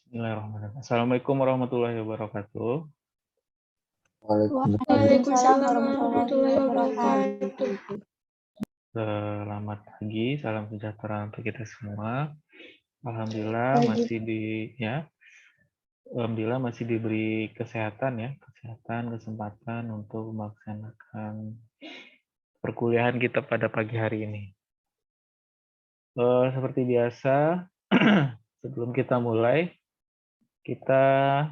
Bismillahirrahmanirrahim. Assalamualaikum warahmatullahi wabarakatuh. Waalaikumsalam warahmatullahi wabarakatuh. Selamat pagi, salam sejahtera untuk kita semua. Alhamdulillah masih diberi kesehatan kesempatan untuk melaksanakan perkuliahan kita pada pagi hari ini. Seperti biasa, sebelum kita mulai, kita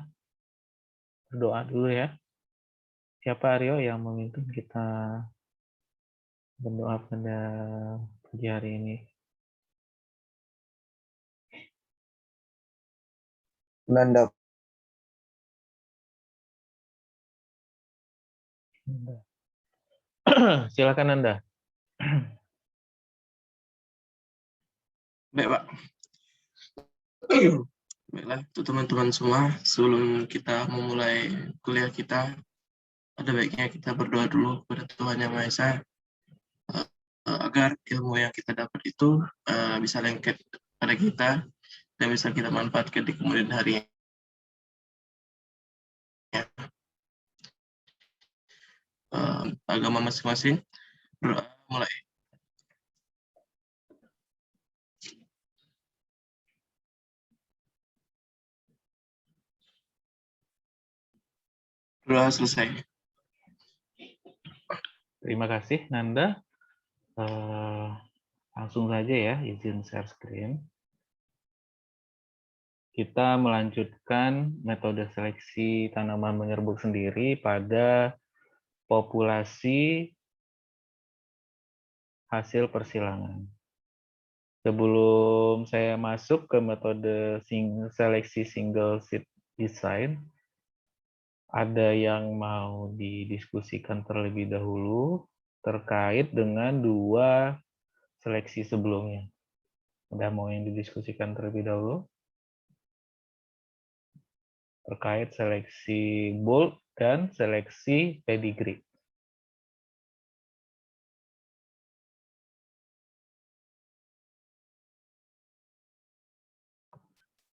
berdoa dulu ya. Siapa Aryo yang memimpin kita berdoa pada pagi hari ini? Nanda. Silakan Anda. Baik, Pak. Baiklah, untuk teman-teman semua, sebelum kita memulai kuliah kita, ada baiknya kita berdoa dulu kepada Tuhan Yang Maha Esa, agar ilmu yang kita dapat itu bisa lengket pada kita dan bisa kita manfaatkan di kemudian hari. Agama masing-masing, berdoa mulai. Doa selesai. Terima kasih Nanda. Langsung saja ya, izin share screen. Kita melanjutkan metode seleksi tanaman menyerbuk sendiri pada populasi hasil persilangan. Sebelum saya masuk ke metode seleksi single seed design, ada yang mau didiskusikan terlebih dahulu terkait dengan dua seleksi sebelumnya. Ada mau yang didiskusikan terlebih dahulu? Terkait seleksi bulk dan seleksi pedigree.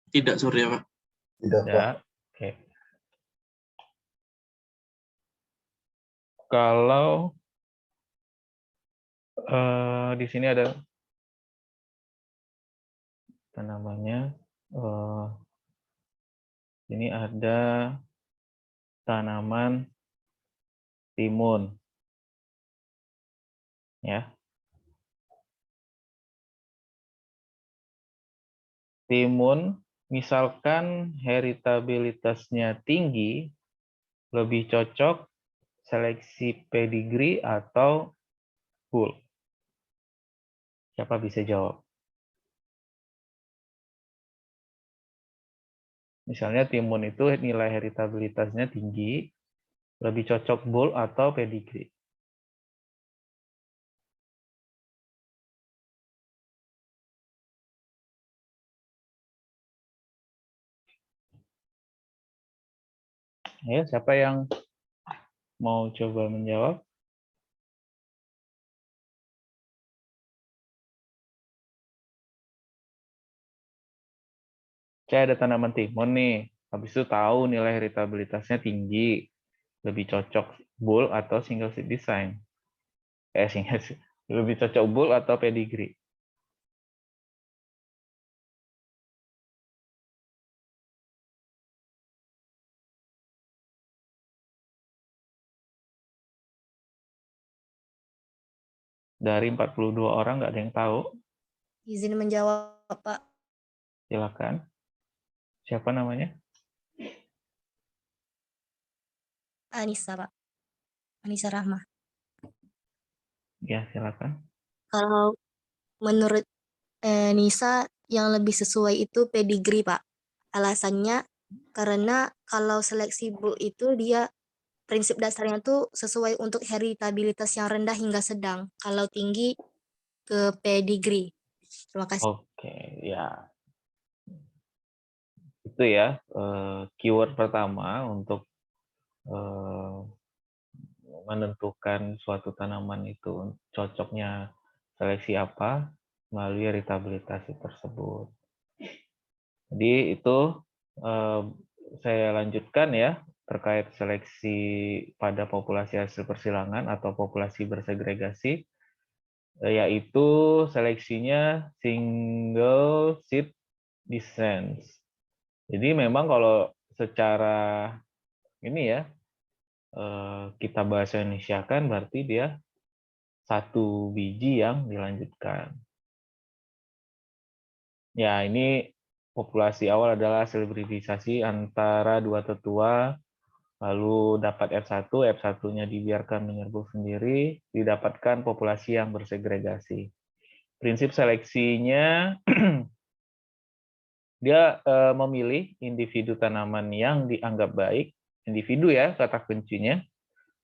Tidak, Surya, Pak. Tidak, Pak. Oke. Kalau di sini ada apa namanya? Ini ada tanaman timun, ya. Timun, misalkan heritabilitasnya tinggi, lebih cocok seleksi pedigree atau bulk. Siapa bisa jawab? Misalnya timun itu nilai heritabilitasnya tinggi, lebih cocok bulk atau pedigree. Ya, siapa yang mau coba menjawab? Saya ada tanaman timun nih, habis itu tahu nilai heritabilitasnya tinggi, lebih cocok bulk atau single seed design. Lebih cocok bulk atau pedigree. Dari 42 orang nggak ada yang tahu. Izin menjawab, Pak. Silakan. Siapa namanya? Anissa, Pak. Anissa Rahma. Ya, silakan. Kalau menurut Nisa yang lebih sesuai itu pedigree, Pak. Alasannya karena kalau seleksi bulk itu dia prinsip dasarnya tuh sesuai untuk heritabilitas yang rendah hingga sedang. Kalau tinggi ke pedigree. Terima kasih. Oke, ya. Itu ya keyword pertama untuk menentukan suatu tanaman itu cocoknya seleksi apa melalui heritabilitas tersebut. Jadi itu saya lanjutkan ya terkait seleksi pada populasi hasil persilangan atau populasi bersegregasi, yaitu seleksinya single seed descent. Jadi memang kalau secara ini ya kita bahasa Indonesia kan berarti dia satu biji yang dilanjutkan. Ya, ini populasi awal adalah hasil hibridisasi antara dua tetua, lalu dapat F1, F1-nya dibiarkan menyerbuk sendiri, didapatkan populasi yang bersegregasi. Prinsip seleksinya, dia memilih individu tanaman yang dianggap baik, individu ya kata kuncinya.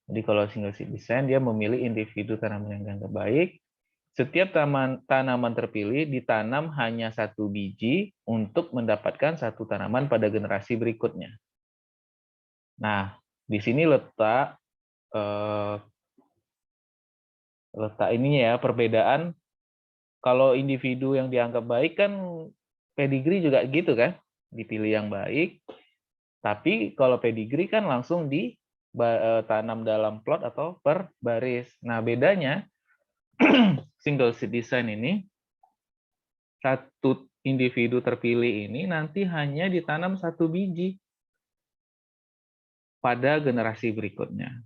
Jadi kalau single seed descent, dia memilih individu tanaman yang dianggap baik. Setiap tanaman terpilih ditanam hanya satu biji untuk mendapatkan satu tanaman pada generasi berikutnya. Nah, di sini letak ininya ya, perbedaan. Kalau individu yang dianggap baik kan pedigree juga gitu kan, dipilih yang baik. Tapi kalau pedigree kan langsung ditanam dalam plot atau per baris. Nah, bedanya single seed design ini, satu individu terpilih ini nanti hanya ditanam satu biji pada generasi berikutnya.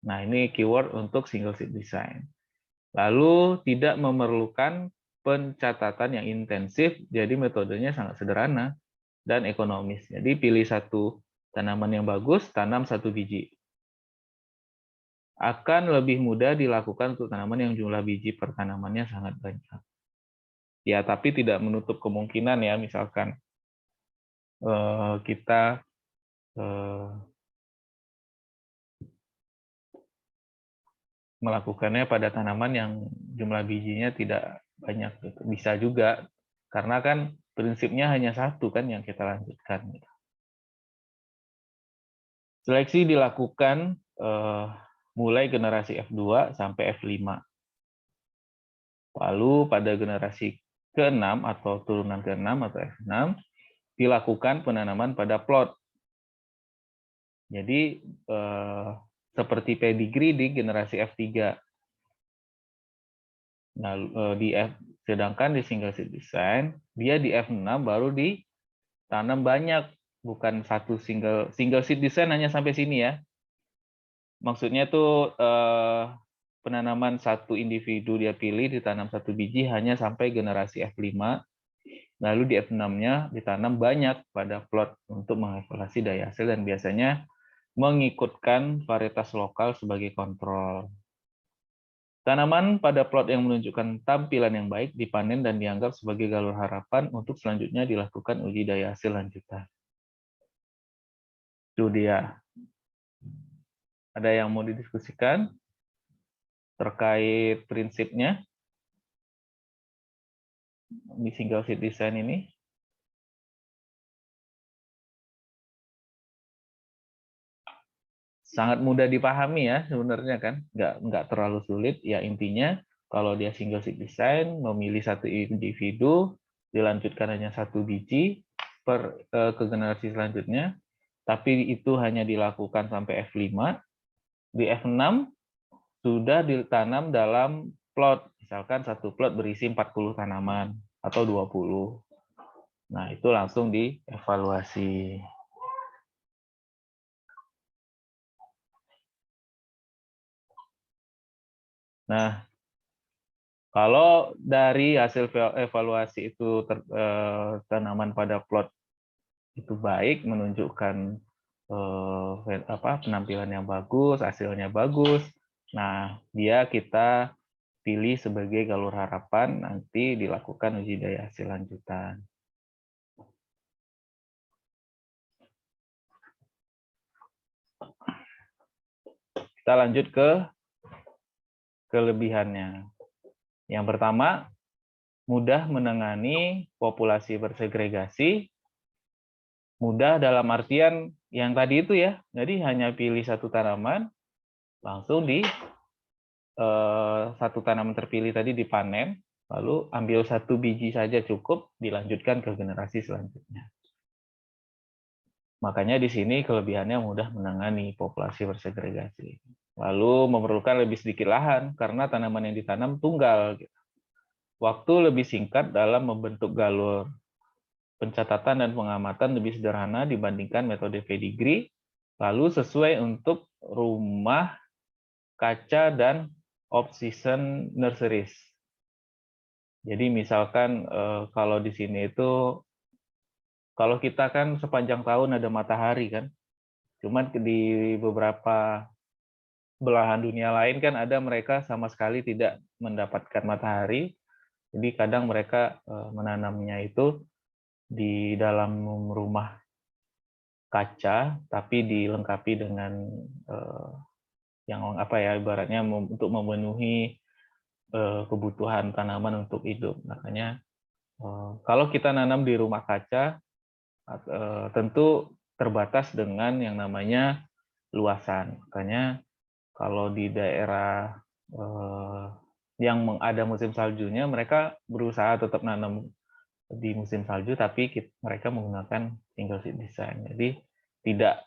Nah, ini keyword untuk single seed design. Lalu tidak memerlukan pencatatan yang intensif, jadi metodenya sangat sederhana dan ekonomis. Jadi pilih satu tanaman yang bagus, tanam satu biji. Akan lebih mudah dilakukan untuk tanaman yang jumlah biji per tanamannya sangat banyak. Ya, tapi tidak menutup kemungkinan ya, misalkan kita melakukannya pada tanaman yang jumlah bijinya tidak banyak. Bisa juga, karena kan prinsipnya hanya satu kan yang kita lanjutkan. Seleksi dilakukan mulai generasi F2 sampai F5. Lalu pada generasi ke-6 atau turunan ke-6 atau F6 dilakukan penanaman pada plot. Jadi seperti pedigree di generasi F3. Nah, sedangkan di single seed design dia di F6 baru ditanam banyak, bukan satu single seed design hanya sampai sini ya. Maksudnya tuh penanaman satu individu dia pilih ditanam satu biji hanya sampai generasi F5. Lalu di F6-nya ditanam banyak pada plot untuk mengevaluasi daya hasil dan biasanya mengikutkan varietas lokal sebagai kontrol. Tanaman pada plot yang menunjukkan tampilan yang baik dipanen dan dianggap sebagai galur harapan untuk selanjutnya dilakukan uji daya hasil lanjutan. Itu dia. Ada yang mau didiskusikan terkait prinsipnya di single seed design ini? Sangat mudah dipahami ya sebenarnya kan, nggak terlalu sulit. Ya intinya kalau dia single seed design, memilih satu individu, dilanjutkan hanya satu biji ke generasi selanjutnya, tapi itu hanya dilakukan sampai F5. Di F6 sudah ditanam dalam plot, misalkan satu plot berisi 40 tanaman atau 20. Nah, itu langsung dievaluasi. Nah, kalau dari hasil evaluasi itu tanaman pada plot itu baik, menunjukkan penampilan yang bagus, hasilnya bagus. Nah, dia kita pilih sebagai galur harapan, nanti dilakukan uji daya hasil lanjutan. Kita lanjut ke kelebihannya. Yang pertama, mudah menangani populasi bersegregasi. Mudah dalam artian yang tadi itu ya, jadi hanya pilih satu tanaman, langsung satu tanaman terpilih tadi dipanen, Lalu ambil 1 biji saja cukup, dilanjutkan ke generasi selanjutnya. Makanya di sini kelebihannya mudah menangani populasi bersegregasi. Lalu memerlukan lebih sedikit lahan karena tanaman yang ditanam tunggal. Waktu lebih singkat dalam membentuk galur. Pencatatan dan pengamatan lebih sederhana dibandingkan metode pedigree, lalu sesuai untuk rumah, kaca, dan off-season nurseries. Jadi misalkan kalau di sini itu, kalau kita kan sepanjang tahun ada matahari kan, cuman di beberapa belahan dunia lain kan ada mereka sama sekali tidak mendapatkan matahari, jadi kadang mereka menanamnya itu di dalam rumah kaca, tapi dilengkapi dengan yang apa ya, ibaratnya untuk memenuhi kebutuhan tanaman untuk hidup. Makanya kalau kita nanam di rumah kaca, tentu terbatas dengan yang namanya luasan. Makanya kalau di daerah yang ada musim saljunya, mereka berusaha tetap nanam di musim salju, tapi mereka menggunakan single seed design. Jadi tidak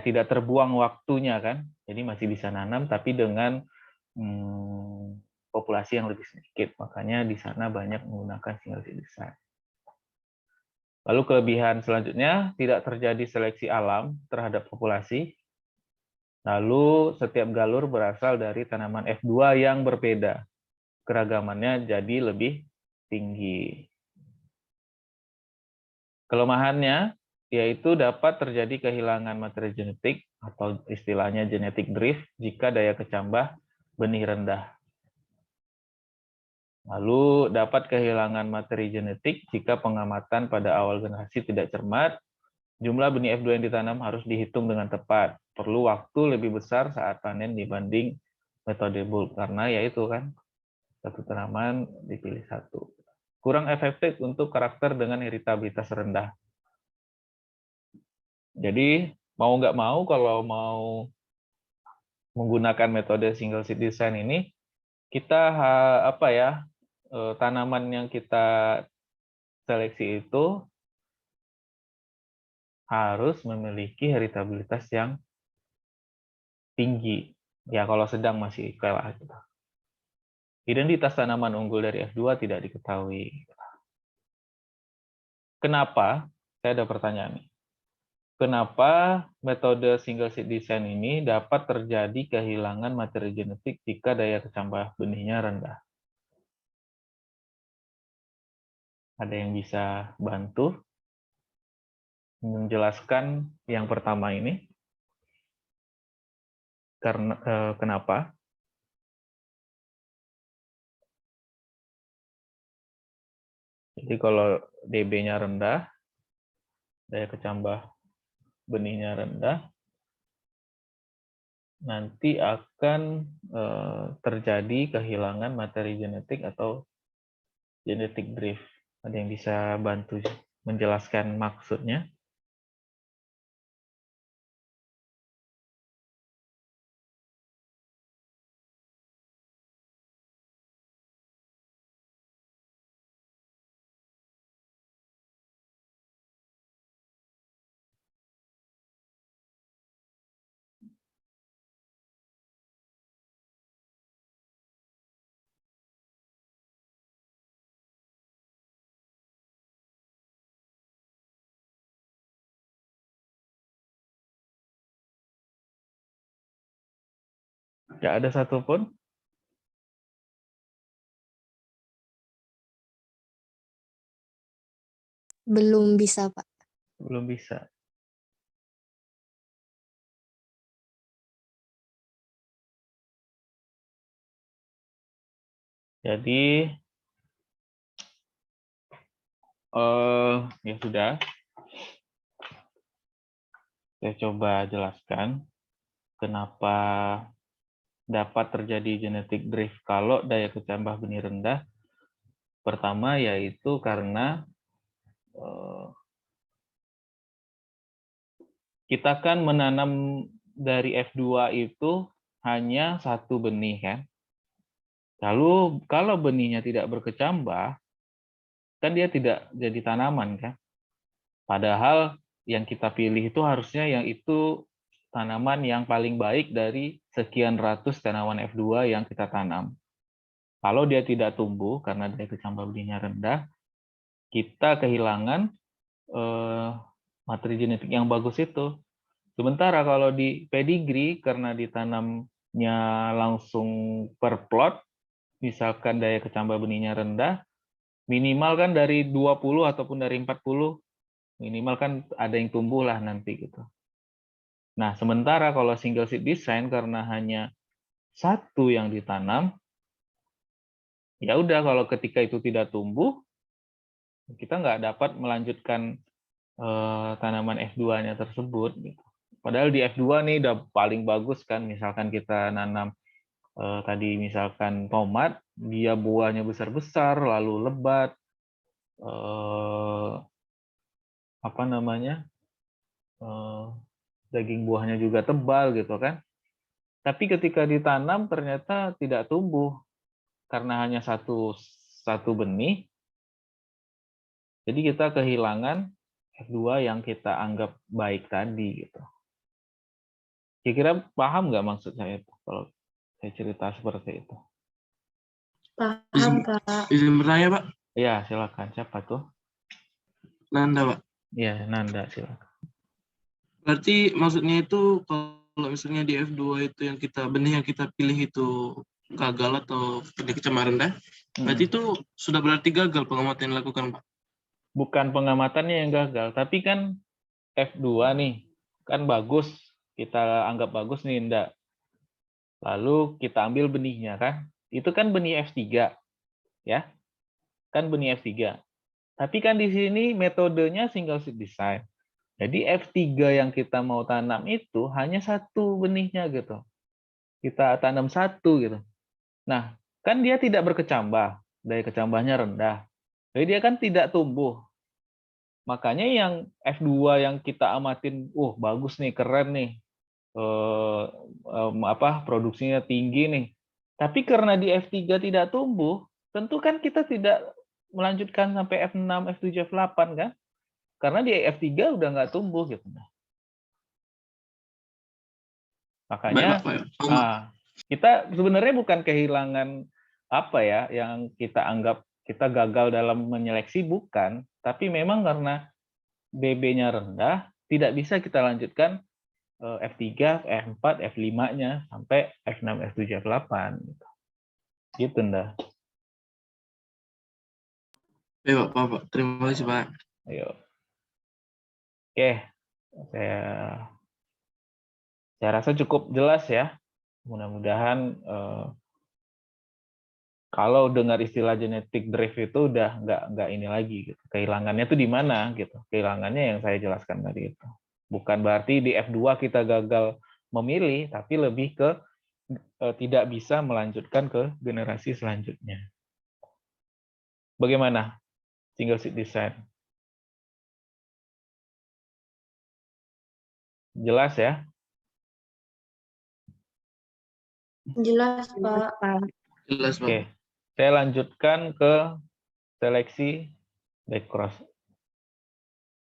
tidak terbuang waktunya kan. Jadi masih bisa nanam, tapi dengan populasi yang lebih sedikit. Makanya di sana banyak menggunakan single seed design. Lalu kelebihan selanjutnya, tidak terjadi seleksi alam terhadap populasi. Lalu setiap galur berasal dari tanaman F2 yang berbeda. Keragamannya jadi lebih tinggi. Kelemahannya yaitu dapat terjadi kehilangan materi genetik atau istilahnya genetic drift jika daya kecambah benih rendah. Lalu dapat kehilangan materi genetik jika pengamatan pada awal generasi tidak cermat. Jumlah benih F2 yang ditanam harus dihitung dengan tepat. Perlu waktu lebih besar saat panen dibanding metode bulk, karena yaitu kan satu tanaman dipilih satu. Kurang efektif untuk karakter dengan iritabilitas rendah. Jadi mau nggak mau kalau mau menggunakan metode single seed design ini, kita tanaman yang kita seleksi itu harus memiliki heritabilitas yang tinggi. Ya kalau sedang masih kalah. Identitas tanaman unggul dari F2 tidak diketahui. Kenapa? Saya ada pertanyaan nih. Kenapa metode single seed design ini dapat terjadi kehilangan materi genetik jika daya kecambah benihnya rendah? Ada yang bisa bantu menjelaskan yang pertama ini? Karena kenapa? Jadi kalau DB-nya rendah, daya kecambah benihnya rendah, nanti akan terjadi kehilangan materi genetik atau genetic drift. Ada yang bisa bantu menjelaskan maksudnya? Nggak ada satupun? Belum bisa, Pak. Belum bisa. Jadi, ya sudah. Saya coba jelaskan kenapa dapat terjadi genetic drift kalau daya kecambah benih rendah. Pertama yaitu karena kita kan menanam dari F2 itu hanya satu benih kan. Lalu kalau benihnya tidak berkecambah, kan dia tidak jadi tanaman kan? Padahal yang kita pilih itu harusnya yang itu tanaman yang paling baik dari sekian ratus tanaman F2 yang kita tanam. Kalau dia tidak tumbuh karena daya kecambah benihnya rendah, kita kehilangan materi genetik yang bagus itu. Sementara kalau di pedigree karena ditanamnya langsung per plot, misalkan daya kecambah benihnya rendah, minimal kan dari 20 ataupun dari 40, minimal kan ada yang tumbuh lah nanti gitu. Nah, sementara kalau single seed design karena hanya satu yang ditanam, ya udah kalau ketika itu tidak tumbuh, kita nggak dapat melanjutkan tanaman F2-nya tersebut. Gitu. Padahal di F2 nih udah paling bagus kan, misalkan kita nanam tadi misalkan tomat, dia buahnya besar-besar, lalu lebat, apa namanya, daging buahnya juga tebal gitu kan. Tapi ketika ditanam ternyata tidak tumbuh karena hanya satu benih. Jadi kita kehilangan F2 yang kita anggap baik tadi gitu. Kira-kira paham nggak maksud saya itu kalau saya cerita seperti itu? Paham, Kak. Izin bertanya, Pak? Iya, silakan. Siapa tuh? Nanda, Pak. Iya, Nanda, silakan. Berarti maksudnya itu kalau misalnya di F2 itu yang benih yang kita pilih itu gagal atau benih kecambah rendah, berarti itu sudah berarti gagal pengamatan yang dilakukan, Pak? Bukan pengamatannya yang gagal, tapi kan F2 nih, kan bagus, kita anggap bagus nih, enggak. Lalu kita ambil benihnya kan, itu kan benih F3, ya, kan benih F3. Tapi kan di sini metodenya single seed design. Jadi F3 yang kita mau tanam itu hanya satu benihnya gitu. Kita tanam satu gitu. Nah, kan dia tidak berkecambah, daya kecambahnya rendah. Jadi dia kan tidak tumbuh. Makanya yang F2 yang kita amatin, bagus nih, keren nih, produksinya tinggi nih. Tapi karena di F3 tidak tumbuh, tentu kan kita tidak melanjutkan sampai F6, F7, F8 kan? Karena di F3 udah nggak tumbuh gitu. Makanya kita sebenarnya bukan kehilangan apa ya yang kita anggap kita gagal dalam menyeleksi, bukan, tapi memang karena BB-nya rendah, tidak bisa kita lanjutkan F3, F4, F5-nya sampai F6, F7, F8 gitu. Gitu, Nda. Baik, Pak. Terima kasih, Pak. Ayo. Oke, saya rasa cukup jelas ya. Mudah-mudahan kalau dengar istilah genetic drift itu udah nggak ini lagi gitu. Kehilangannya itu di mana gitu. Kehilangannya yang saya jelaskan tadi itu. Bukan berarti di F2 kita gagal memilih, tapi lebih ke tidak bisa melanjutkan ke generasi selanjutnya. Bagaimana single seed design? Jelas ya? Jelas, Pak. Jelas, Pak. Oke, saya lanjutkan ke seleksi backcross.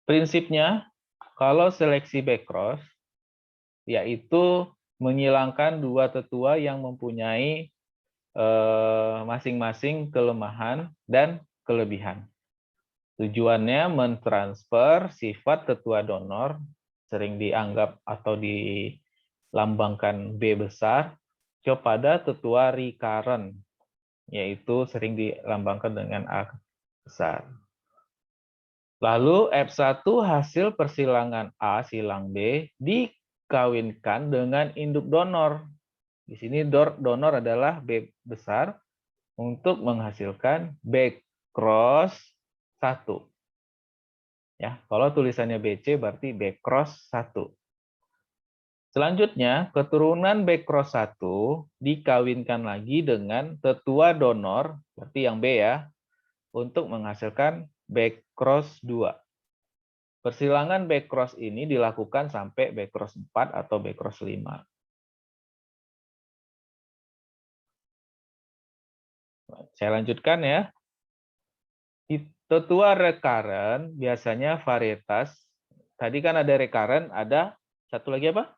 Prinsipnya, kalau seleksi backcross, yaitu menghilangkan dua tetua yang mempunyai masing-masing kelemahan dan kelebihan. Tujuannya mentransfer sifat tetua donor, sering dianggap atau dilambangkan B besar, kepada tetua recurrent, yaitu sering dilambangkan dengan A besar. Lalu F1 hasil persilangan A silang B dikawinkan dengan induk donor. Di sini donor adalah B besar untuk menghasilkan B cross 1. Ya, kalau tulisannya BC berarti B cross 1. Selanjutnya, keturunan B cross 1 dikawinkan lagi dengan tetua donor, berarti yang B ya, untuk menghasilkan B cross 2. Persilangan B cross ini dilakukan sampai B cross 4 atau B cross 5. Saya lanjutkan ya. Tetua recurrent biasanya varietas. Tadi kan ada recurrent, ada satu lagi apa?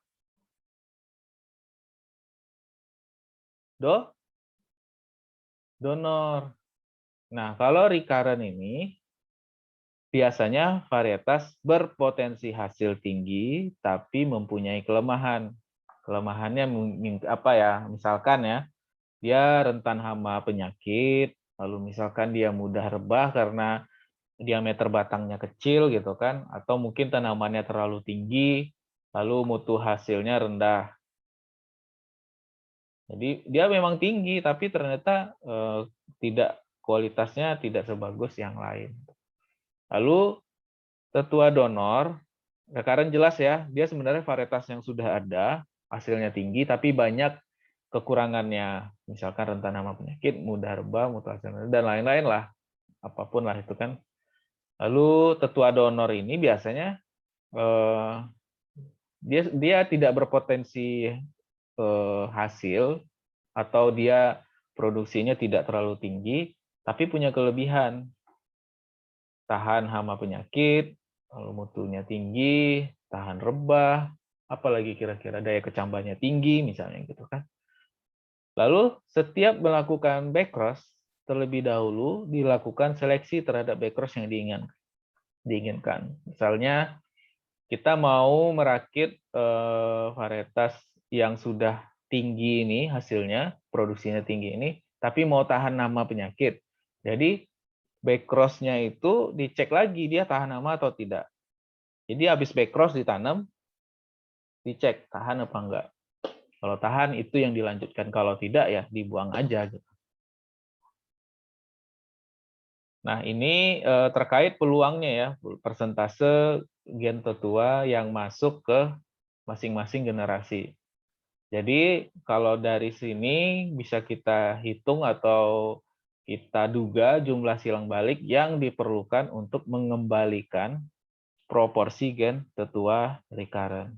Donor. Nah, kalau recurrent ini biasanya varietas berpotensi hasil tinggi tapi mempunyai kelemahan. Kelemahannya apa ya? Misalkan ya, dia rentan hama penyakit, lalu misalkan dia mudah rebah karena diameter batangnya kecil gitu kan, atau mungkin tanamannya terlalu tinggi, lalu mutu hasilnya rendah. Jadi dia memang tinggi, tapi ternyata kualitasnya tidak sebagus yang lain. Lalu tetua donor, recurrent jelas ya, dia sebenarnya varietas yang sudah ada, hasilnya tinggi, tapi banyak kekurangannya. Misalkan rentan hama penyakit, mudah rebah, mutu hasilnya, dan lain-lain lah. Apapun lah itu kan. Lalu tetua donor ini biasanya dia tidak berpotensi hasil atau dia produksinya tidak terlalu tinggi, tapi punya kelebihan tahan hama penyakit, lalu mutunya tinggi, tahan rebah, apalagi kira-kira daya kecambahnya tinggi misalnya gitu kan. Lalu setiap melakukan backcross terlebih dahulu dilakukan seleksi terhadap backcross yang diinginkan. Misalnya kita mau merakit varietas yang sudah tinggi ini hasilnya, produksinya tinggi ini, tapi mau tahan hama penyakit. Jadi backcross-nya itu dicek lagi dia tahan hama atau tidak. Jadi habis backcross ditanam, dicek tahan apa enggak. Kalau tahan itu yang dilanjutkan, kalau tidak ya dibuang aja gitu. Nah, ini terkait peluangnya ya, persentase gen tetua yang masuk ke masing-masing generasi. Jadi kalau dari sini bisa kita hitung atau kita duga jumlah silang balik yang diperlukan untuk mengembalikan proporsi gen tetua recurrent.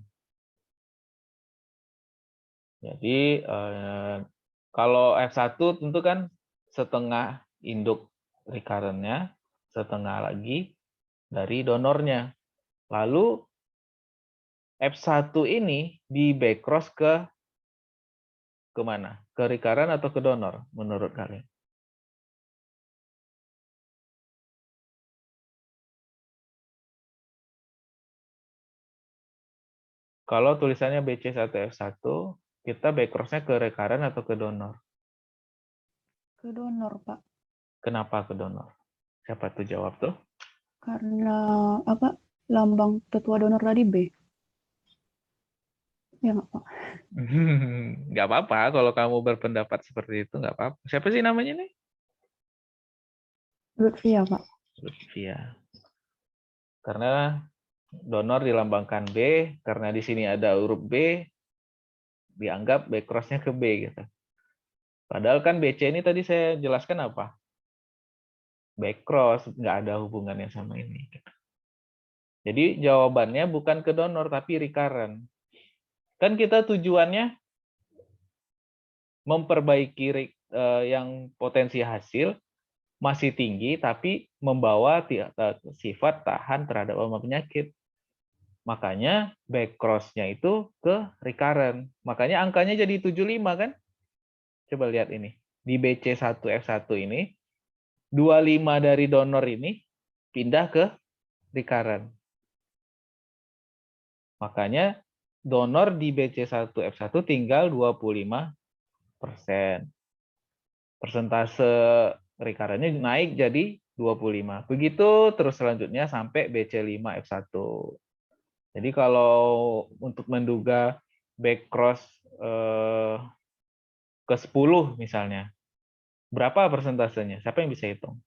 Jadi kalau F1 tentu kan setengah induk recurrent-nya, setengah lagi dari donornya. Lalu F1 ini di backcross ke mana? Ke recurrent atau ke donor menurut kalian? Kalau tulisannya BC1F1, kita backcross-nya ke recurrent atau ke donor? Ke donor, Pak. Kenapa ke donor? Siapa tuh jawab tuh? Karena apa? Lambang tetua donor tadi B. Ya nggak, Pak? Nggak apa-apa kalau kamu berpendapat seperti itu, nggak apa-apa. Siapa sih namanya nih? Lutfia, Pak. Lutfia. Karena donor dilambangkan B, karena di sini ada huruf B, dianggap backcross-nya ke B gitu. Padahal kan BC ini tadi saya jelaskan apa? Backcross, nggak ada hubungannya sama ini. Jadi jawabannya bukan ke donor, tapi recurrent. Kan kita tujuannya memperbaiki yang potensi hasil masih tinggi, tapi membawa sifat tahan terhadap hama penyakit. Makanya backcross-nya itu ke recurrent. Makanya angkanya jadi 75 kan? Coba lihat ini. Di BC1F1 ini, 25 dari donor ini pindah ke recurrent. Makanya donor di BC1F1 tinggal 25%. Persentase recurrent-nya naik jadi 25. Begitu terus selanjutnya sampai BC5F1. Jadi kalau untuk menduga backcross ke 10 misalnya, berapa persentasenya? Siapa yang bisa hitung?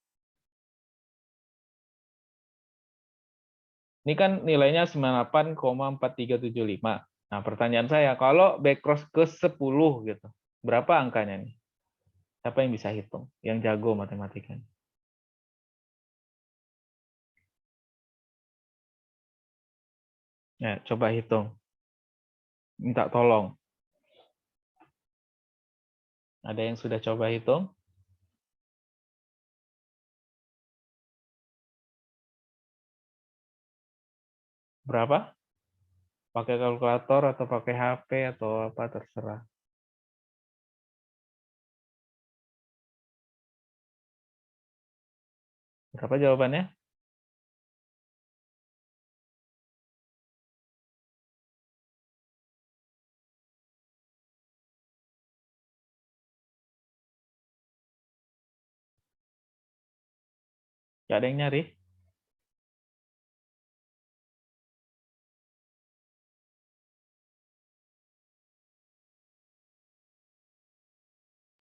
Ini kan nilainya 98,4375. Nah, pertanyaan saya, kalau backcross ke 10 gitu, berapa angkanya nih? Siapa yang bisa hitung? Yang jago matematikanya. Ya, coba hitung. Minta tolong. Ada yang sudah coba hitung? Berapa? Pakai kalkulator atau pakai HP atau apa, terserah. Berapa jawabannya? Gak ada yang nyari?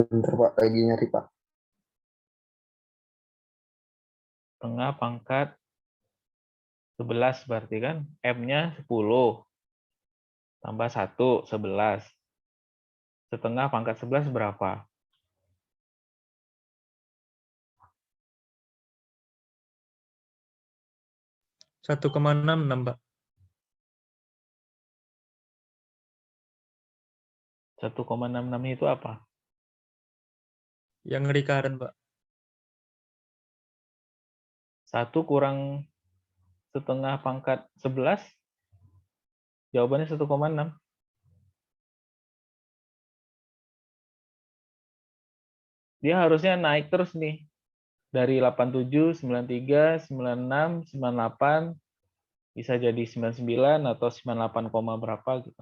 Bentar Pak, lagi nyari Pak. Tengah pangkat 11 berarti kan? M-nya 10. Tambah 1, 11. Setengah pangkat 11 berapa? 1,66, Mbak. 1,66 itu apa? Yang recurrent, Mbak. 1 kurang setengah pangkat 11? Jawabannya 1,6. Dia harusnya naik terus nih. Dari 87, 93, 96, 98, bisa jadi 99 atau 98, berapa gitu.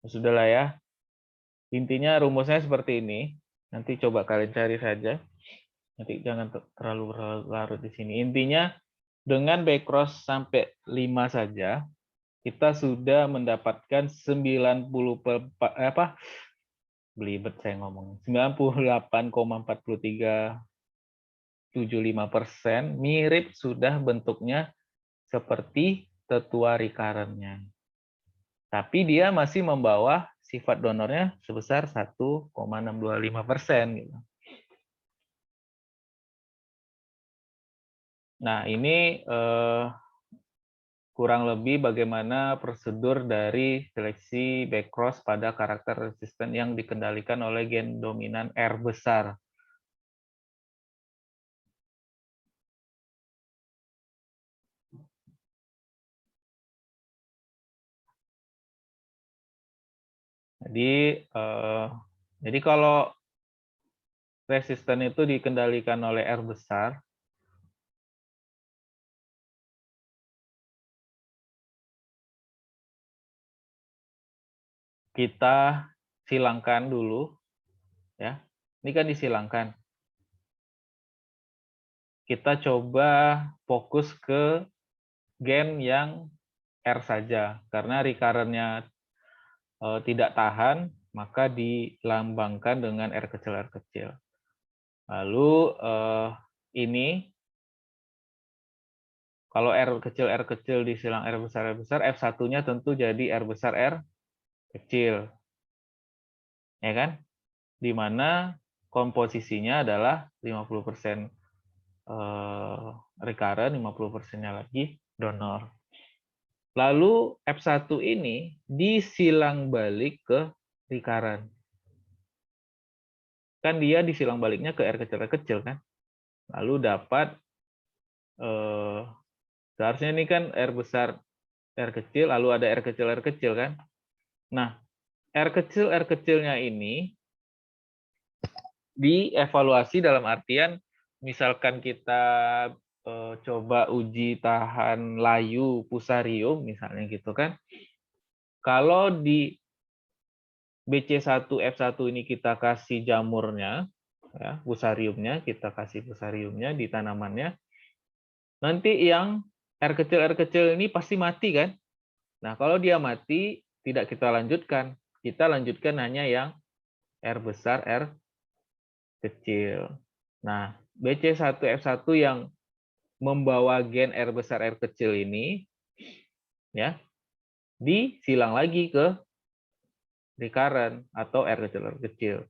Sudahlah ya. Intinya rumusnya seperti ini. Nanti coba kalian cari saja. Nanti jangan terlalu berlarut di sini. Intinya dengan backcross sampai 5 saja, kita sudah mendapatkan 98,4375%, mirip sudah bentuknya seperti tetua recurrent-nya. Tapi dia masih membawa sifat donornya sebesar 1,625%. Gitu. Nah, ini kurang lebih bagaimana prosedur dari seleksi backcross pada karakter resisten yang dikendalikan oleh gen dominan R besar. Jadi kalau resisten itu dikendalikan oleh R besar, kita silangkan dulu, ya. Ini kan disilangkan. Kita coba fokus ke gen yang R saja, karena recurrent-nya tidak tahan, maka dilambangkan dengan R kecil. Lalu ini, kalau R kecil disilang R besar, F1-nya tentu jadi R besar, R kecil. Ya kan? Di mana komposisinya adalah 50% recurrent, 50%-nya lagi donor. Lalu F1 ini disilang balik ke recurrent. Kan dia disilang baliknya ke R kecil kan? Lalu dapat, seharusnya ini kan R besar, R kecil, lalu ada R kecil kan? Nah, R kecilnya ini dievaluasi dalam artian, misalkan kita coba uji tahan layu pusarium, misalnya gitu kan. Kalau di BC1F1 ini kita kasih jamurnya, ya, pusariumnya, kita kasih pusariumnya di tanamannya, nanti yang R kecil ini pasti mati kan? Nah, kalau dia mati, tidak kita lanjutkan. Kita lanjutkan hanya yang R besar, R kecil. Nah, BC1F1 yang membawa gen R besar, R kecil ini, ya, disilang lagi ke recurrent atau R kecil.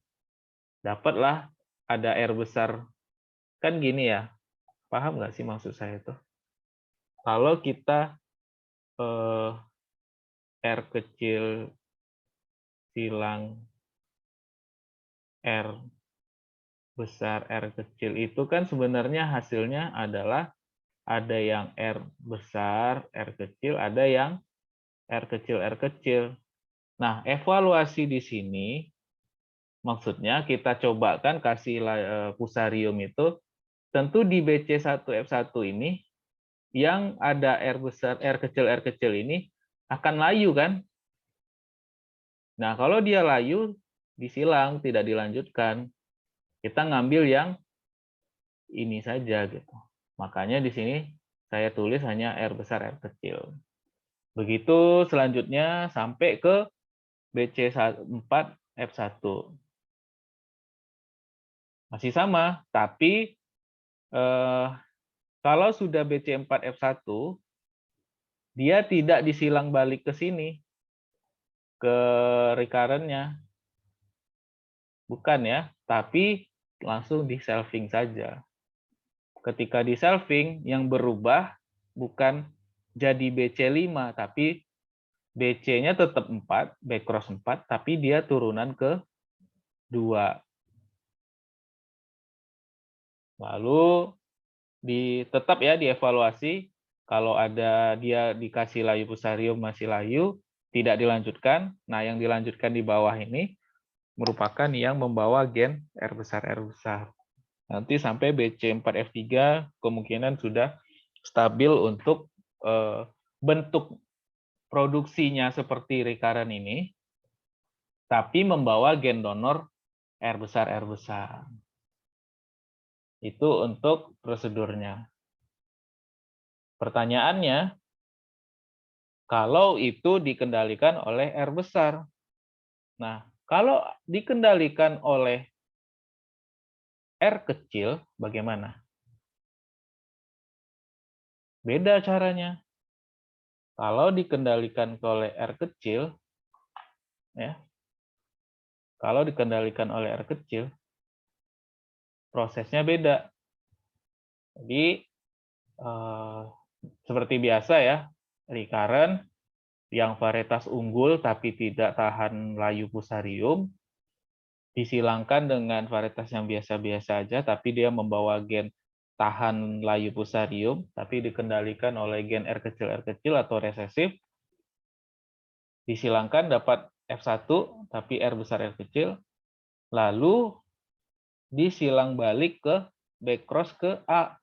Dapatlah ada R besar. Kan gini ya, paham nggak sih maksud saya itu? Kalau kita R kecil silang R besar, R kecil itu kan sebenarnya hasilnya adalah ada yang R besar, R kecil, ada yang R kecil, R kecil. Nah, evaluasi di sini maksudnya kita cobakan kasih pusarium itu tentu di BC1F1 ini yang ada R besar, R kecil ini akan layu kan? Nah, kalau dia layu disilang, tidak dilanjutkan. Kita ngambil yang ini saja gitu. Makanya di sini saya tulis hanya R besar, R kecil. Begitu selanjutnya sampai ke BC4F1. Masih sama, tapi kalau sudah BC4F1, dia tidak disilang balik ke sini, ke recurrent-nya. Bukan ya, tapi langsung di selving saja. Ketika di selving, yang berubah bukan jadi BC5, tapi BC-nya tetap 4, B cross 4, tapi dia turunan ke 2. Lalu tetap ya dievaluasi, kalau ada dia dikasih layu pusarium masih layu, tidak dilanjutkan. Nah, yang dilanjutkan di bawah ini merupakan yang membawa gen R besar, R besar. Nanti sampai BC4F3 kemungkinan sudah stabil untuk bentuk produksinya seperti recurrent ini, tapi membawa gen donor R besar, R besar. Itu untuk prosedurnya. Pertanyaannya, kalau itu dikendalikan oleh R besar. Nah, kalau dikendalikan oleh R kecil, bagaimana? Beda caranya. Kalau dikendalikan oleh R kecil, ya, kalau dikendalikan oleh R kecil, prosesnya beda. Jadi, seperti biasa ya, recurrent yang varietas unggul tapi tidak tahan layu pusarium, disilangkan dengan varietas yang biasa-biasa aja, tapi dia membawa gen tahan layu pusarium, tapi dikendalikan oleh gen R kecil atau resesif, disilangkan dapat F1, tapi R besar R kecil, lalu disilang balik ke B cross ke A.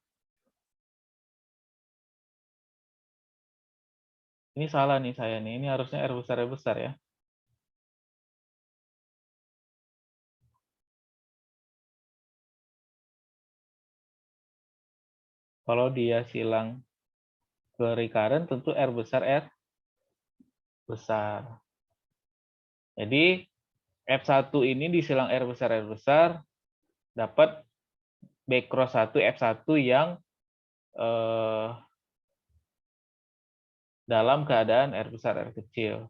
Ini salah nih saya nih, ini harusnya R besar ya. Kalau dia silang ke recurrent tentu R besar Jadi F1 ini disilang R besar dapat B cross 1 F1 yang dalam keadaan R besar R kecil.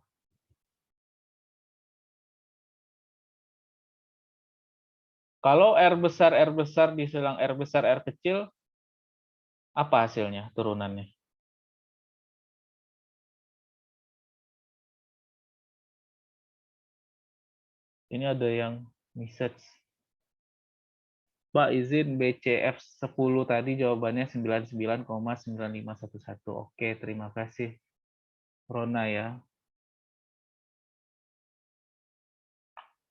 Kalau R besar disilang R besar R kecil, apa hasilnya turunannya? Ini ada yang message. Pak izin BCF 10 tadi jawabannya 99,9511. Oke, terima kasih. Rona ya.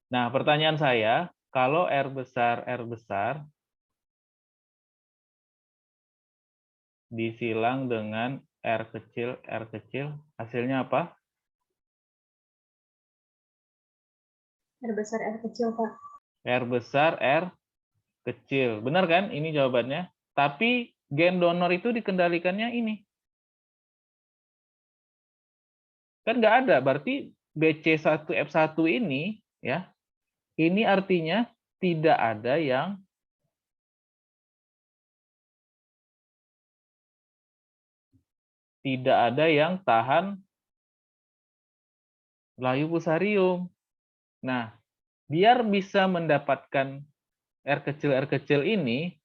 Nah, pertanyaan saya, kalau R besar disilang dengan R kecil, hasilnya apa? R besar R kecil, Pak. R besar R kecil. Benar kan? Ini jawabannya. Tapi gen donor itu dikendalikannya ini. Kan nggak ada. Berarti BC1F1 ini, ya, ini artinya tidak ada yang tahan layu pusarium. Nah, biar bisa mendapatkan R kecil ini,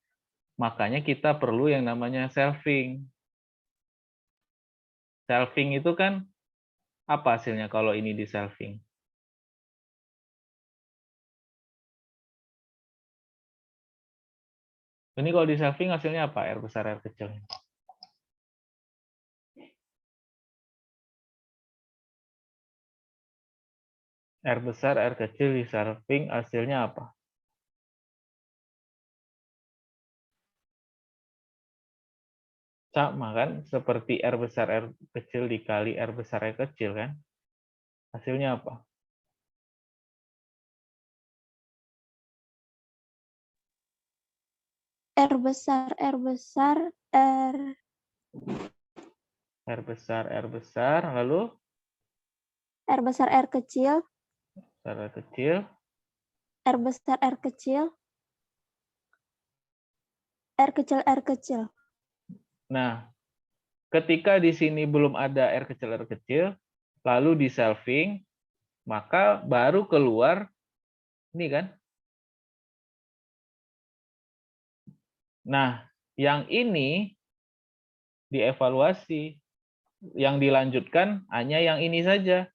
makanya kita perlu yang namanya selving. Selving itu kan apa hasilnya kalau ini di selving? Ini kalau di selfing hasilnya apa? R besar, R kecil. R besar, R kecil di selfing hasilnya apa? Sama kan? Seperti R besar, R kecil dikali R besar, R kecil kan? Hasilnya apa? R besar, R besar, R besar, R besar, lalu R besar, R kecil, R kecil, R besar, R kecil, R kecil, R kecil. Nah, ketika di sini belum ada R kecil, lalu di selfing, maka baru keluar ini kan. Nah, yang ini dievaluasi, yang dilanjutkan hanya yang ini saja.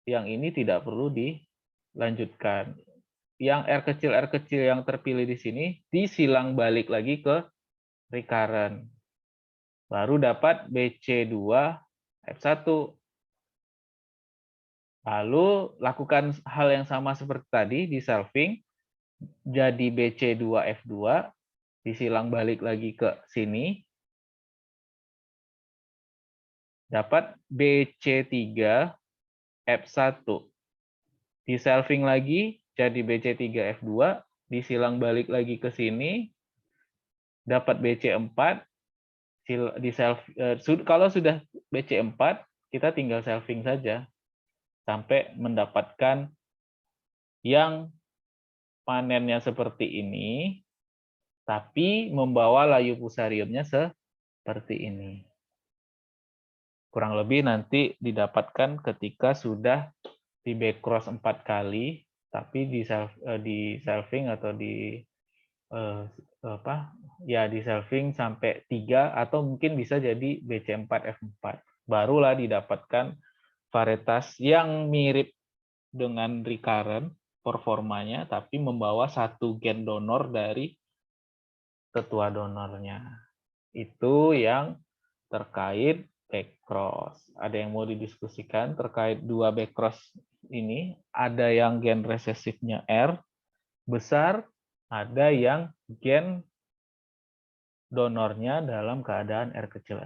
Yang ini tidak perlu dilanjutkan. Yang R kecil yang terpilih di sini disilang balik lagi ke recurrent. Baru dapat BC2 F1. Lalu lakukan hal yang sama seperti tadi di selfing, jadi BC2 F2, disilang balik lagi ke sini, dapat BC3 F1. Di selfing lagi, jadi BC3 F2, disilang balik lagi ke sini, dapat BC4, kalau sudah BC4, kita tinggal selfing saja, sampai mendapatkan yang panennya seperti ini, tapi membawa layu fusariumnya seperti ini. Kurang lebih nanti didapatkan ketika sudah di backcross 4 kali, tapi di selfing atau di di selfing sampai 3 atau mungkin bisa jadi BC4 F4. Barulah didapatkan varietas yang mirip dengan recurrent performanya, tapi membawa satu gen donor dari tetua donornya. Itu yang terkait backcross. Ada yang mau didiskusikan terkait dua backcross ini? Ada yang gen resesifnya R besar, ada yang gen donornya dalam keadaan R kecil.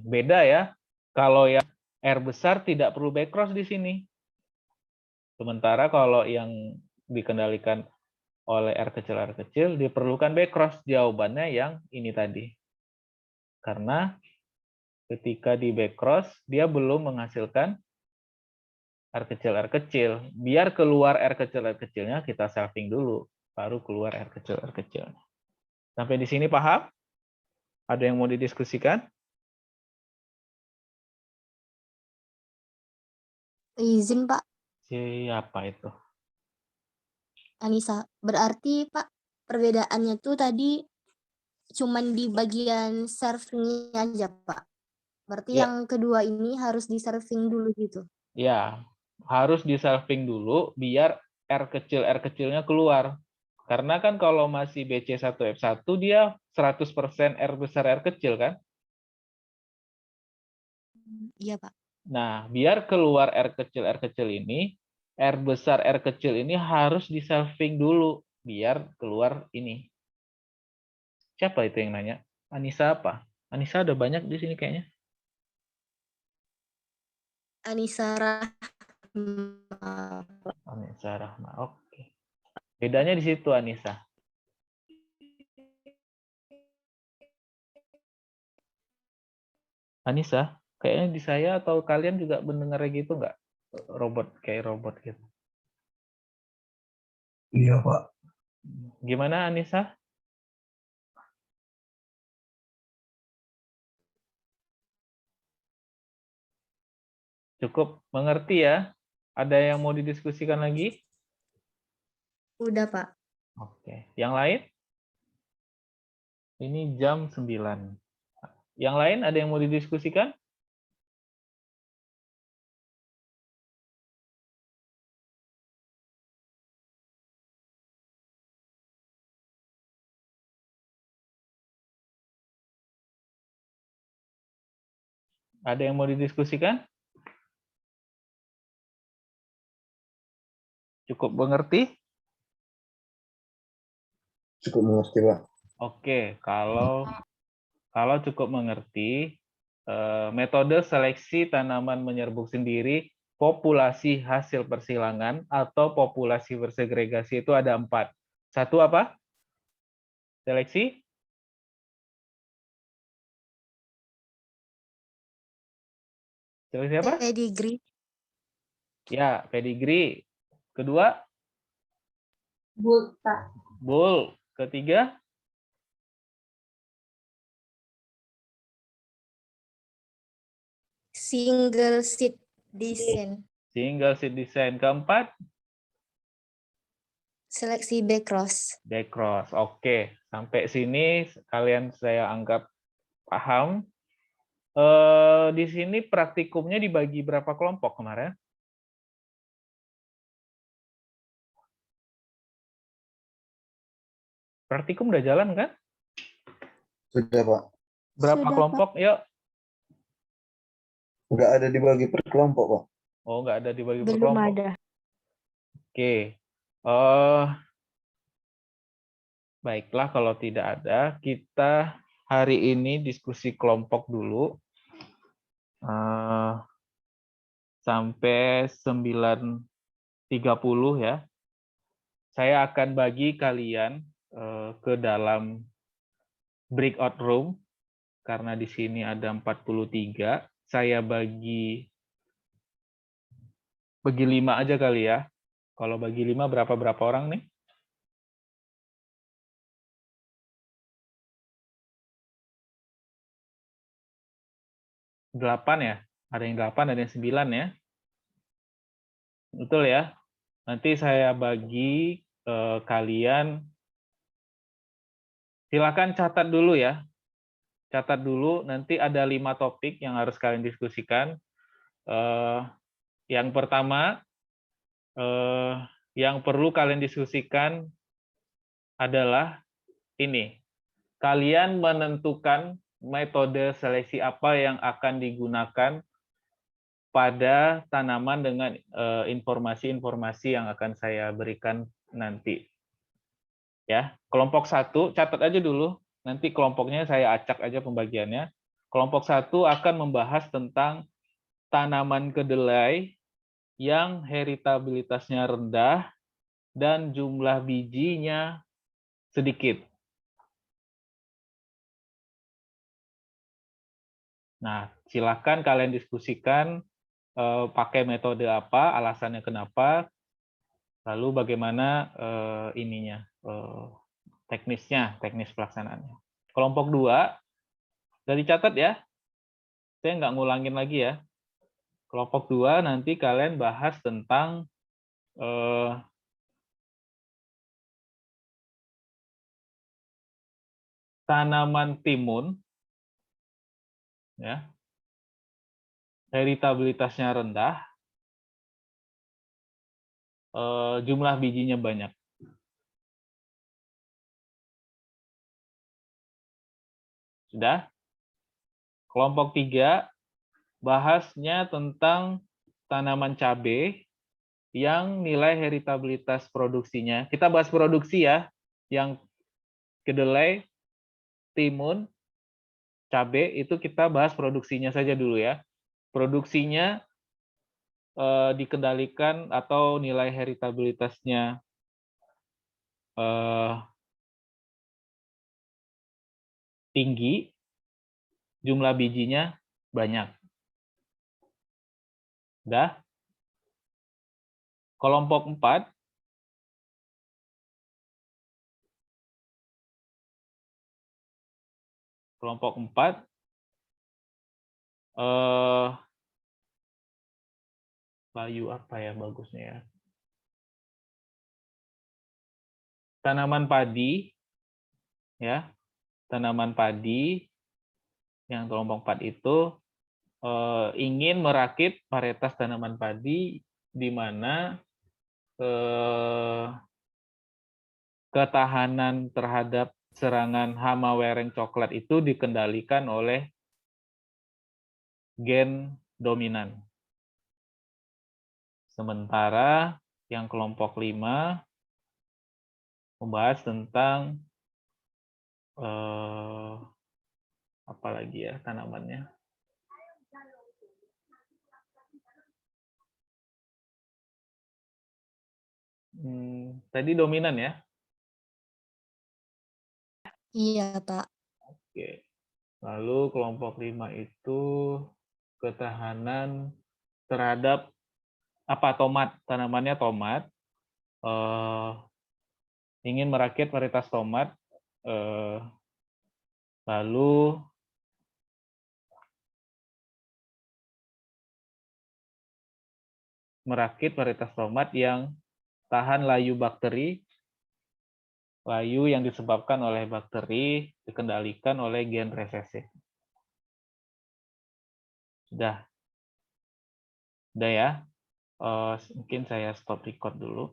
Beda ya. Kalau yang R besar tidak perlu backcross di sini. Sementara kalau yang dikendalikan oleh R kecil diperlukan backcross. Jawabannya yang ini tadi. Karena ketika di backcross dia belum menghasilkan R kecil. Biar keluar R kecilnya kita selfing dulu, baru keluar R kecilnya. Sampai di sini paham? Ada yang mau didiskusikan? Izin Pak, Siapa itu? Anissa. Berarti Pak, perbedaannya tuh tadi cuman di bagian servingnya aja Pak. Berarti Ya. yang kedua ini harus di serving dulu gitu. Ya, harus di selfing dulu biar R kecilnya keluar. Karena kan kalau masih BC1F1 dia 100% R besar R kecil kan? Iya Pak. Nah, biar keluar R kecil ini, R besar R kecil ini harus di selfing dulu biar keluar ini. Siapa itu yang nanya? Anissa apa? Anissa ada banyak di sini kayaknya. Anissa Rahma. Anissa Rahma. Oke. Bedanya di situ Anissa. Anissa, kayaknya di saya atau kalian juga mendengar gitu nggak? Kayak robot gitu. Iya, Pak. Gimana Anissa? Cukup mengerti ya? Ada yang mau didiskusikan lagi? Udah Pak. Oke. Yang lain? Ini jam 9. Yang lain ada yang mau didiskusikan? Ada yang mau didiskusikan? Cukup mengerti? Cukup mengerti, Pak. Oke, kalau cukup mengerti, metode seleksi tanaman menyerbuk sendiri, populasi hasil persilangan atau populasi bersegregasi itu ada 4. Satu apa? Seleksi? Seleksi apa? Pedigree. Ya, pedigree. Kedua? Bull, Pak. Bull. Ketiga? Single seed descent. Single seed design. Keempat? Seleksi backcross. Backcross. Oke, sampai sini kalian saya anggap paham. Di sini praktikumnya dibagi berapa kelompok kemarin? Praktikum udah jalan kan? Sudah, Pak. Berapa Sudah, kelompok? Yuk. Nggak ada dibagi per kelompok, Pak. Oh, nggak ada dibagi per Belum kelompok. ada. Oke. Baiklah, kalau tidak ada, kita hari ini diskusi kelompok dulu. Sampai 9.30 ya. Saya akan bagi kalian ke dalam breakout room, karena di sini ada 43. Saya bagi 5 aja kali ya. Kalau bagi 5 berapa orang nih? Delapan ya? Ada yang 8, ada yang 9 ya? Betul ya? Nanti saya bagi kalian, silakan catat dulu ya. Catat dulu, nanti ada 5 topik yang harus kalian diskusikan. Yang pertama, yang perlu kalian diskusikan adalah ini. Kalian menentukan metode seleksi apa yang akan digunakan pada tanaman dengan informasi-informasi yang akan saya berikan nanti. Ya, kelompok 1, catat aja dulu. Nanti kelompoknya saya acak aja pembagiannya. Kelompok 1 akan membahas tentang tanaman kedelai yang heritabilitasnya rendah dan jumlah bijinya sedikit. Nah, silakan kalian diskusikan pakai metode apa, alasannya kenapa, lalu bagaimana teknis pelaksanaannya. Kelompok 2, sudah dicatat ya? Saya nggak ngulangin lagi ya. Kelompok 2 nanti kalian bahas tentang tanaman timun, ya, heritabilitasnya rendah, jumlah bijinya banyak. Sudah? Kelompok 3, bahasnya tentang tanaman cabai yang nilai heritabilitas produksinya. Kita bahas produksi ya, yang kedelai, timun, cabai itu kita bahas produksinya saja dulu ya. Produksinya dikendalikan atau nilai heritabilitasnya tinggi, jumlah bijinya banyak. Udah? Kelompok 4, layu apa ya bagusnya ya? Tanaman padi, ya, tanaman padi yang kelompok 4 itu ingin merakit varietas tanaman padi di mana ketahanan terhadap serangan hama wereng coklat itu dikendalikan oleh gen dominan. Sementara yang kelompok 5 membahas tentang apa lagi ya tanamannya? Tadi dominan ya? Iya, Pak. Oke. Lalu kelompok 5 itu ketahanan terhadap tomat, tanamannya tomat. Ingin merakit varietas tomat, lalu merakit varietas tomat yang tahan layu bakteri, layu yang disebabkan oleh bakteri dikendalikan oleh gen resesi. Sudah ya. Mungkin saya stop record dulu.